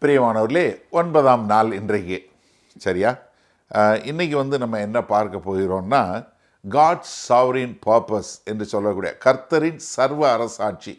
பிரியமானவர்களே, 9ஆம் நாள் இன்றைக்கு. சரியா? இன்றைக்கி நம்ம என்ன பார்க்க போகிறோம்னா, காட்ஸ் சாவரின் பர்பஸ் என்று சொல்லக்கூடிய கர்த்தரின் சர்வ அரசாட்சி.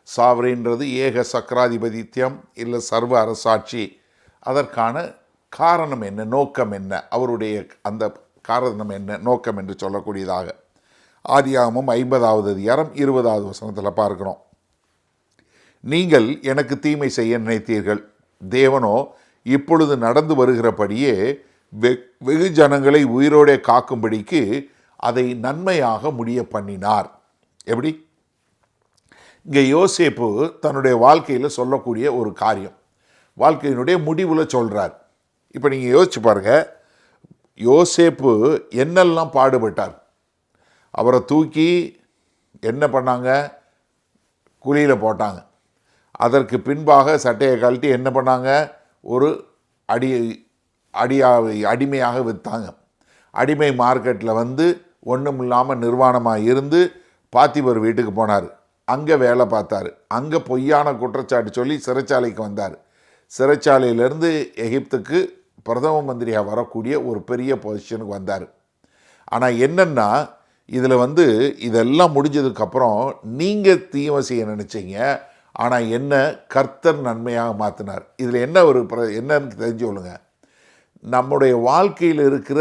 சாவரின்றது ஏக சக்கராதிபதித்தியம், இல்லை சர்வ அரசாட்சி. அதற்கான காரணம் என்ன, நோக்கம் என்ன, அவருடைய அந்த காரணம் என்ன, நோக்கம் என்று சொல்லக்கூடியதாக ஆதியாகமம் 50வது அதிகாரம் 20வது வசனத்தில் பார்க்கிறோம். நீங்கள் எனக்கு தீமை செய்ய நினைத்தீர்கள், தேவனோ இப்பொழுது நடந்து வருகிறபடியே வெகு ஜனங்களை உயிரோடே காக்கும்படிக்கு அதை நன்மையாக முடிய பண்ணினார். எப்படி? இங்கே யோசேப்பு தன்னுடைய வாழ்க்கையில் சொல்லக்கூடிய ஒரு காரியம், வாழ்க்கையினுடைய முடிவில் சொல்கிறார். இப்போ நீங்கள் யோசிச்சு பாருங்கள், யோசேப்பு என்னெல்லாம் பாடுபட்டார். அவரை தூக்கி என்ன பண்ணாங்க, குழியில் போட்டாங்க. அதற்கு பின்பாக சட்டையை கழட்டி என்ன பண்ணாங்க, ஒரு அடிமையாக விற்றாங்க. அடிமை மார்க்கெட்டில் ஒன்றும் இல்லாமல் நிர்வாணமாக இருந்து பாத்திபர் வீட்டுக்கு போனார். அங்கே வேலை பார்த்தார். அங்கே பொய்யான குற்றச்சாட்டு சொல்லி சிறைச்சாலைக்கு வந்தார். சிறைச்சாலையிலேருந்து எகிப்துக்கு பிரதம மந்திரியாக வரக்கூடிய ஒரு பெரிய பொசிஷனுக்கு வந்தார். ஆனால் என்னென்னா, இதில் இதெல்லாம் முடிஞ்சதுக்கப்புறம் நீங்கள் தீமை செய்ய நினச்சிங்க, ஆனால் என்ன கர்த்தர் நன்மையாக மாற்றினார். இதில் என்ன என்னன்னு தெரிஞ்சு கொள்ளுங்க. நம்முடைய வாழ்க்கையில் இருக்கிற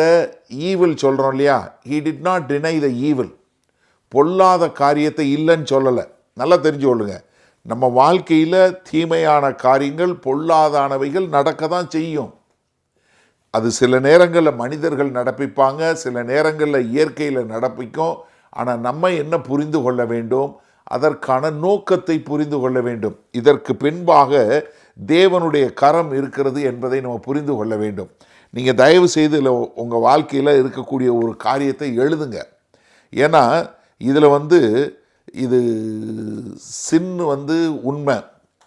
ஈவில் சொல்கிறோம் இல்லையா, he did not deny the evil. பொல்லாத காரியத்தை இல்லைன்னு சொல்லலை. நல்லா தெரிஞ்சு கொள்ளுங்க. நம்ம வாழ்க்கையில் தீமையான காரியங்கள், பொல்லாதானவைகள் நடக்க தான் செய்யும். அது சில நேரங்களில் மனிதர்கள் நடப்பிப்பாங்க, சில நேரங்களில் இயற்கையில் நடப்பிக்கும். ஆனால் நம்ம என்ன புரிந்து கொள்ள வேண்டும், அதற்கான நோக்கத்தை புரிந்து கொள்ள வேண்டும். இதற்கு பின்பாக தேவனுடைய கரம் இருக்கிறது என்பதை நம்ம புரிந்து கொள்ள வேண்டும். நீங்கள் தயவு செய்து உங்கள் வாழ்க்கையில் இருக்கக்கூடிய ஒரு காரியத்தை எழுதுங்க. ஏன்னா இதில் இது சின்னு உண்மை,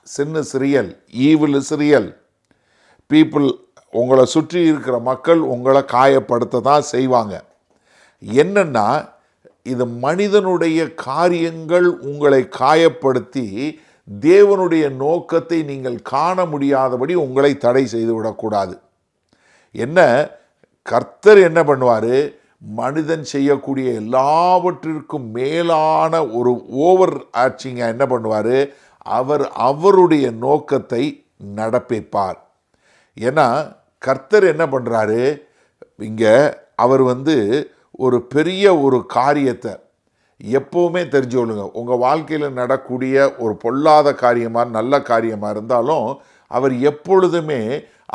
சின்னு real, evil is real. People, உங்களை சுற்றி இருக்கிற மக்கள் உங்களை காயப்படுத்த தான் செய்வாங்க. என்னென்னா, இது மனிதனுடைய காரியங்கள் உங்களை காயப்படுத்தி தேவனுடைய நோக்கத்தை நீங்கள் காண முடியாதபடி உங்களை தடை செய்து விடக்கூடாது. என்ன கர்த்தர் என்ன பண்ணுவார், மனிதன் செய்யக்கூடிய எல்லாவற்றிற்கும் மேலான ஒரு ஓவர் ஆக்டிங்காக என்ன பண்ணுவார், அவருடைய நோக்கத்தை நடப்பிப்பார். ஏன்னா கர்த்தர் என்ன பண்ணுறாரு, இங்கே அவர் ஒரு பெரிய ஒரு காரியத்தை எப்போவுமே தெரிஞ்சு கொள்ளுங்க. உங்கள் வாழ்க்கையில் நடக்கூடிய ஒரு பொல்லாத காரியமாக நல்ல காரியமாக இருந்தாலும் அவர் எப்பொழுதுமே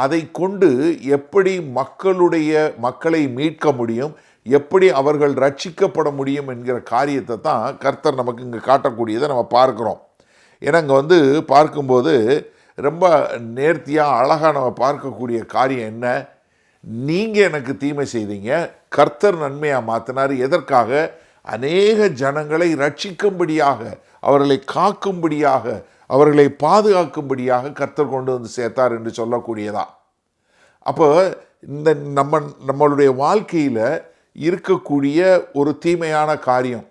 அதை கொண்டு எப்படி மக்களை மீட்க முடியும், எப்படி அவர்கள் ரட்சிக்கப்பட முடியும் என்கிற காரியத்தை தான் கர்த்தர் நமக்கு இங்கே காட்டக்கூடியதை நம்ம பார்க்குறோம். ஏன்னா இங்கே பார்க்கும்போது ரொம்ப நேர்த்தியாக அழகாக நம்ம பார்க்கக்கூடிய காரியம் என்ன, நீங்கள் எனக்கு தீமை செய்தீங்க, கர்த்தர் நன்மையாக மாற்றினார். எதற்காக? அநேக ஜனங்களை ரட்சிக்கும்படியாக, அவர்களை காக்கும்படியாக, அவர்களை பாதுகாக்கும்படியாக கர்த்தர் கொண்டு சேர்த்தார் என்று சொல்லக்கூடியதா. அப்போ இந்த நம்மளுடைய வாழ்க்கையில் இருக்கக்கூடிய ஒரு தீமையான காரியம்,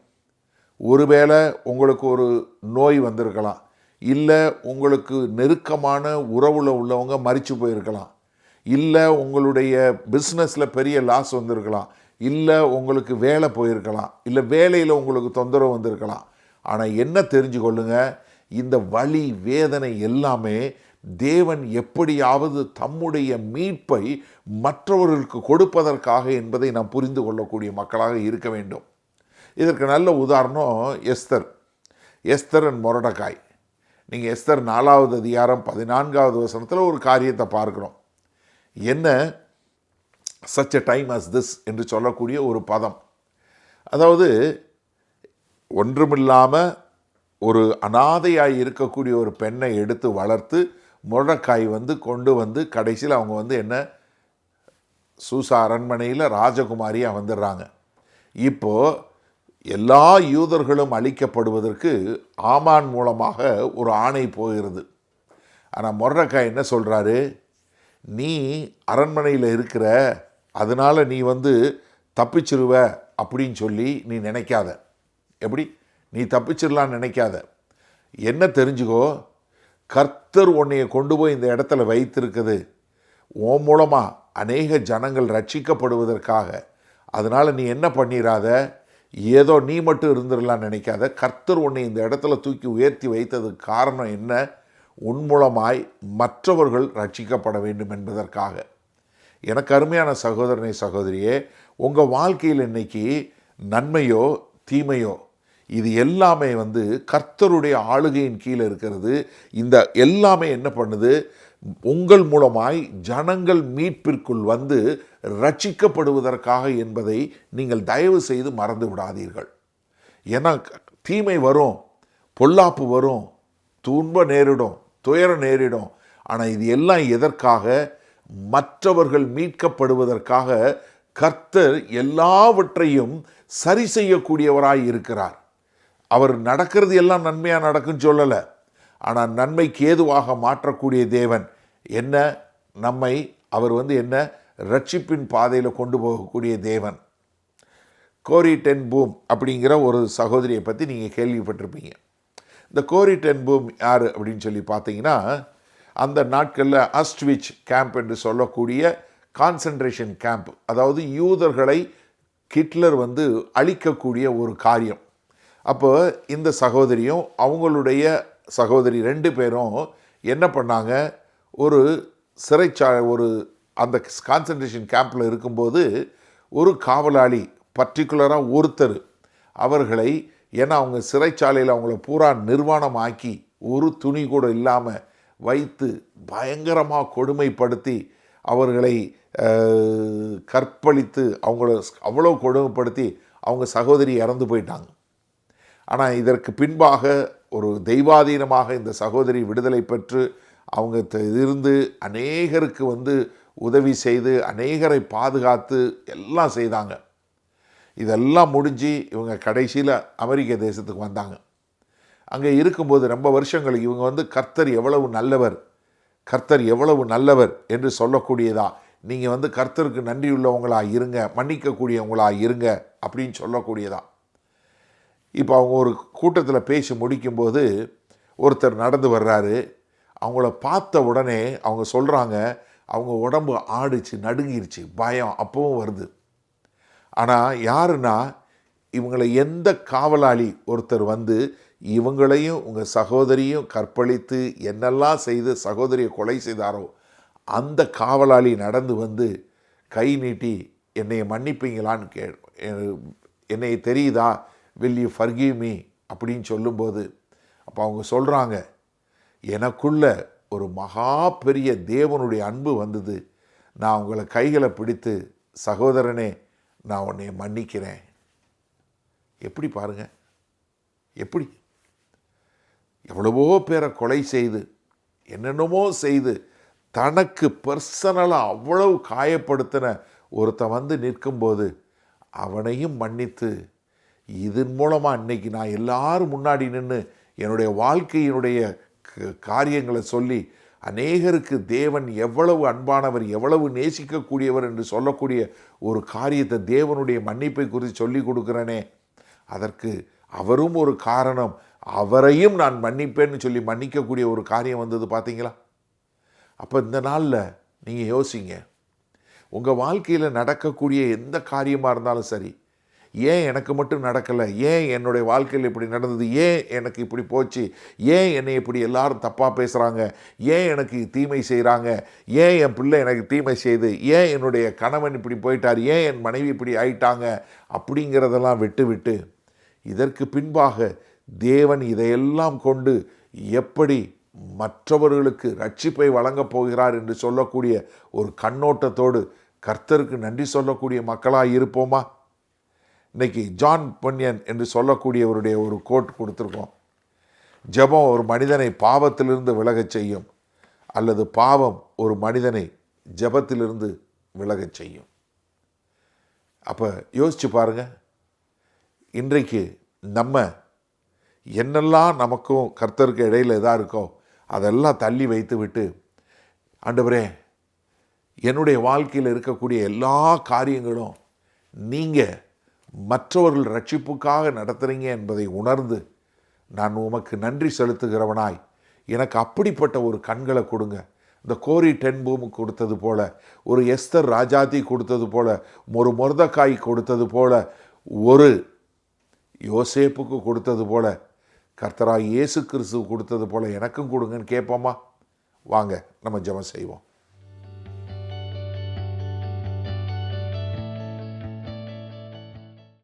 ஒருவேளை உங்களுக்கு ஒரு நோய் வந்திருக்கலாம், இல்லை உங்களுக்கு நெருக்கமான உறவில் உள்ளவங்க மரித்து போயிருக்கலாம், இல்லை உங்களுடைய பிஸ்னஸில் பெரிய லாஸ் வந்திருக்கலாம், இல்லை உங்களுக்கு வேலை போயிருக்கலாம், இல்லை வேலையில் உங்களுக்கு தொந்தரவு வந்திருக்கலாம். ஆனால் என்ன தெரிஞ்சு கொள்ளுங்க, இந்த வலி வேதனை எல்லாமே தேவன் எப்படியாவது தம்முடைய மீட்பை மற்றவர்களுக்கு கொடுப்பதற்காக என்பதை நாம் புரிந்து கொள்ளக்கூடிய மக்களாக இருக்க வேண்டும். இதற்கு நல்ல உதாரணம் எஸ்தர் அண்ட் மொர்டெகாய். நீங்கள் எஸ்தர் 4வது அதிகாரம் 14வது வசனத்தில் ஒரு காரியத்தை பார்க்குறோம். என்ன, such a time as this என்று சொல்லக்கூடிய ஒரு பதம். அதாவது ஒன்றுமில்லாமல் ஒரு அனாதையாய் இருக்கக்கூடிய ஒரு பெண்ணை எடுத்து வளர்த்து மொர்டெகாய் கொண்டு கடைசியில் அவங்க என்ன, சூசா அரண்மனையில் ராஜகுமாரியாக வந்துடுறாங்க. இப்போது எல்லா யூதர்களும் அழிக்கப்படுவதற்கு ஆமான் மூலமாக ஒரு ஆணை போகிறது. ஆனால் மொர்டெகாய் என்ன சொல்கிறாரு, நீ அரண்மனையில் இருக்கிற, அதனால் நீ தப்பிச்சிருவ அப்படின்னு சொல்லி நீ நினைக்காத. எப்படி? நீ தப்பிச்சிடலான்னு நினைக்காத. என்ன தெரிஞ்சுக்கோ, கர்த்தர் உன்னைய கொண்டு போய் இந்த இடத்துல வைத்திருக்குது உன் மூலமாக அநேக ஜனங்கள் ரட்சிக்கப்படுவதற்காக. அதனால் நீ என்ன பண்ணிடாத, ஏதோ நீ மட்டும் இருந்துடலான்னு நினைக்காத. கர்த்தர் உன்னை இந்த இடத்துல தூக்கி உயர்த்தி வைத்ததுக்கு காரணம் என்ன? உன் மூலமாய் மற்றவர்கள் ரட்சிக்கப்பட வேண்டும் என்பதற்காக. எனக்கு அருமையான சகோதரனை சகோதரியே, உங்கள் வாழ்க்கையில் இன்னைக்கு நன்மையோ தீமையோ இது எல்லாமே கர்த்தருடைய ஆளுகையின் கீழே இருக்கிறது. இந்த எல்லாமே என்ன பண்ணுது? உங்கள் மூலமாய் ஜனங்கள் மீட்பிற்குள் ரட்சிக்கப்படுவதற்காக என்பதை நீங்கள் தயவு செய்து மறந்து விடாதீர்கள். ஏன்னா தீமை வரும், பொல்லாப்பு வரும், துன்பம் நேரிடும், துயரம் நேரிடும். ஆனால் இது எல்லாம் எதற்காக? மற்றவர்கள் மீட்கப்படுவதற்காக கர்த்தர் எல்லாவற்றையும் சரி செய்யக்கூடியவராய் இருக்கிறார். அவர் நடக்கிறது எல்லாம் நன்மையாக நடக்குன்னு சொல்லலை. ஆனால் நன்மைக்கு ஏதுவாக மாற்றக்கூடிய தேவன் என்ன? நம்மை அவர் என்ன ரட்சிப்பின் பாதையில் கொண்டு போகக்கூடிய தேவன். கோரி டென் பூம் அப்படிங்கிற ஒரு சகோதரியை பற்றி நீங்கள் கேள்விப்பட்டிருப்பீங்க. இந்த கோரி டென் பூம் யார் அப்படின்னு சொல்லி பார்த்தீங்கன்னா, அந்த நாட்களில் அஸ்ட்விச் கேம்ப் என்று சொல்லக்கூடிய கான்சன்ட்ரேஷன் கேம்ப், அதாவது யூதர்களை ஹிட்லர் அழிக்கக்கூடிய ஒரு காரியம். அப்போ இந்த சகோதரியும் அவங்களுடைய சகோதரி 2 பேரும் என்ன பண்ணாங்க? ஒரு ஒரு அந்த கான்சன்ட்ரேஷன் கேம்பில் இருக்கும்போது ஒரு காவலாளி, பர்டிகுலராக ஒருத்தர் அவர்களை, ஏன்னா அவங்க சிறைச்சாலையில் அவங்கள பூரா நிர்வாணமாக்கி ஒரு துணி கூட இல்லாமல் வைத்து பயங்கரமாக கொடுமைப்படுத்தி அவர்களை கற்பழித்து அவங்கள அவ்வளோ கொடுமைப்படுத்தி அவங்க சகோதரி இறந்து போயிட்டாங்க. ஆனால் இதற்கு பின்பாக ஒரு தெய்வாதீனமாக இந்த சகோதரி விடுதலை பெற்று அவங்க இருந்து அநேகருக்கு உதவி செய்து அநேகரை பாதுகாத்து எல்லாம் செய்தாங்க. இதெல்லாம் முடிஞ்சு இவங்க கடைசியில் அமெரிக்க தேசத்துக்கு வந்தாங்க. அங்கே இருக்கும்போது ரொம்ப வருஷங்கள் இவங்க கர்த்தர் எவ்வளவு நல்லவர், கர்த்தர் எவ்வளவு நல்லவர் என்று சொல்லக்கூடியதா, நீங்கள் கர்த்தருக்கு நன்றியுள்ளவங்களாக இருங்க, மன்னிக்கக்கூடியவங்களாக இருங்க அப்படின்னு சொல்லக்கூடியதா. இப்போ அவங்க ஒரு கூட்டத்தில் பேசி முடிக்கும்போது ஒருத்தர் நடந்து வர்றாரு. அவங்கள பார்த்த உடனே அவங்க சொல்கிறாங்க, அவங்க உடம்பு ஆடிச்சு, நடுங்கிருச்சு, பயம் அப்பவும் வருது. ஆனால் யாருன்னா, இவங்களை எந்த காவலாளி ஒருத்தர் இவங்களையும் உங்கள் சகோதரியும் கற்பழித்து என்னெல்லாம் செய்து சகோதரியை கொலை செய்தாரோ அந்த காவலாளி நடந்து கை நீட்டி என்னை மன்னிப்பீங்களான்னு என்னை தெரியுதா, will you forgive me அப்படின்னு சொல்லும்போது, அப்போ அவங்க சொல்கிறாங்க, எனக்குள்ள ஒரு மகா பெரிய தேவனுடைய அன்பு வந்தது. நான் உங்களை கைகளை பிடித்து, சகோதரனே நான் உன்னை மன்னிக்கிறேன். எப்படி பாருங்க, எப்படி எவ்வளவோ பேரை கொலை செய்து என்னென்னமோ செய்து தனக்கு பர்சனலாக அவ்வளவு காயப்படுத்தின ஒருத்தன் நிற்கும்போது அவனையும் மன்னித்து, இதன் மூலமாக இன்றைக்கி நான் எல்லாரும் முன்னாடி நின்று என்னுடைய வாழ்க்கையினுடைய காரியங்களை சொல்லி அநேகருக்கு தேவன் எவ்வளவு அன்பானவர், எவ்வளவு நேசிக்கக்கூடியவர் என்று சொல்லக்கூடிய ஒரு காரியத்தை, தேவனுடைய மன்னிப்பை குறித்து சொல்லி கொடுக்குறேனே, அதற்கு அவரும் ஒரு காரணம். அவரையும் நான் மன்னிப்பேன்னு சொல்லி மன்னிக்கக்கூடிய ஒரு காரியம் வந்தது பார்த்தீங்களா? அப்போ இந்த நாளில் நீங்கள் யோசிங்க, உங்கள் வாழ்க்கையில் நடக்கக்கூடிய எந்த காரியமாக இருந்தாலும் சரி, ஏன் எனக்கு மட்டும் நடக்கலை, ஏன் என்னுடைய வாழ்க்கையில் இப்படி நடந்தது, ஏன் எனக்கு இப்படி போச்சு, ஏன் என்னை இப்படி எல்லாரும் தப்பாக பேசுகிறாங்க, ஏன் எனக்கு தீமை செய்கிறாங்க, ஏன் என் பிள்ளை எனக்கு தீமை செய்து, ஏன் என்னுடைய கணவன் இப்படி போயிட்டார், ஏன் என் மனைவி இப்படி ஆயிட்டாங்க அப்படிங்கிறதெல்லாம் விட்டு இதற்கு பின்பாக தேவன் இதையெல்லாம் கொண்டு எப்படி மற்றவர்களுக்கு ரட்சிப்பை வழங்கப் போகிறார் என்று சொல்லக்கூடிய ஒரு கண்ணோட்டத்தோடு கர்த்தருக்கு நன்றி சொல்லக்கூடிய மக்களாக இருப்போமா? இன்றைக்கி ஜான் பன்யன் என்று சொல்லக்கூடியவருடைய ஒரு கோட் கொடுத்துருக்கோம். ஜெபம் ஒரு மனிதனை பாவத்திலிருந்து விலகச் செய்யும், அல்லது பாவம் ஒரு மனிதனை ஜெபத்திலிருந்து விலகச் செய்யும். அப்போ யோசிச்சு பாருங்கள், இன்றைக்கு நம்ம என்னெல்லாம் நமக்கும் கர்த்தருக்கு இடையில் எதாக இருக்கோ அதெல்லாம் தள்ளி வைத்து விட்டு, ஆண்டவரே என்னுடைய வாழ்க்கையில் இருக்கக்கூடிய எல்லா காரியங்களும் நீங்கள் மற்றவர்கள் ரட்சிப்புக்காக நடத்துகிறீங்க என்பதை உணர்ந்து நான் உமக்கு நன்றி செலுத்துகிறவனாய் எனக்கு அப்படிப்பட்ட ஒரு கண்களை கொடுங்க. இந்த கோரி டென்பூம் கொடுத்தது போல, ஒரு எஸ்தர் ராஜாத்தி கொடுத்தது போல, ஒரு மொர்தக்காய் கொடுத்தது போல, ஒரு யோசேப்புக்கு கொடுத்தது போல, கர்த்தராகிய இயேசு கிறிஸ்து கொடுத்தது போல எனக்கும் கொடுங்கன்னு கேட்போமா? வாங்க நம்ம ஜெபம் செய்வோம்.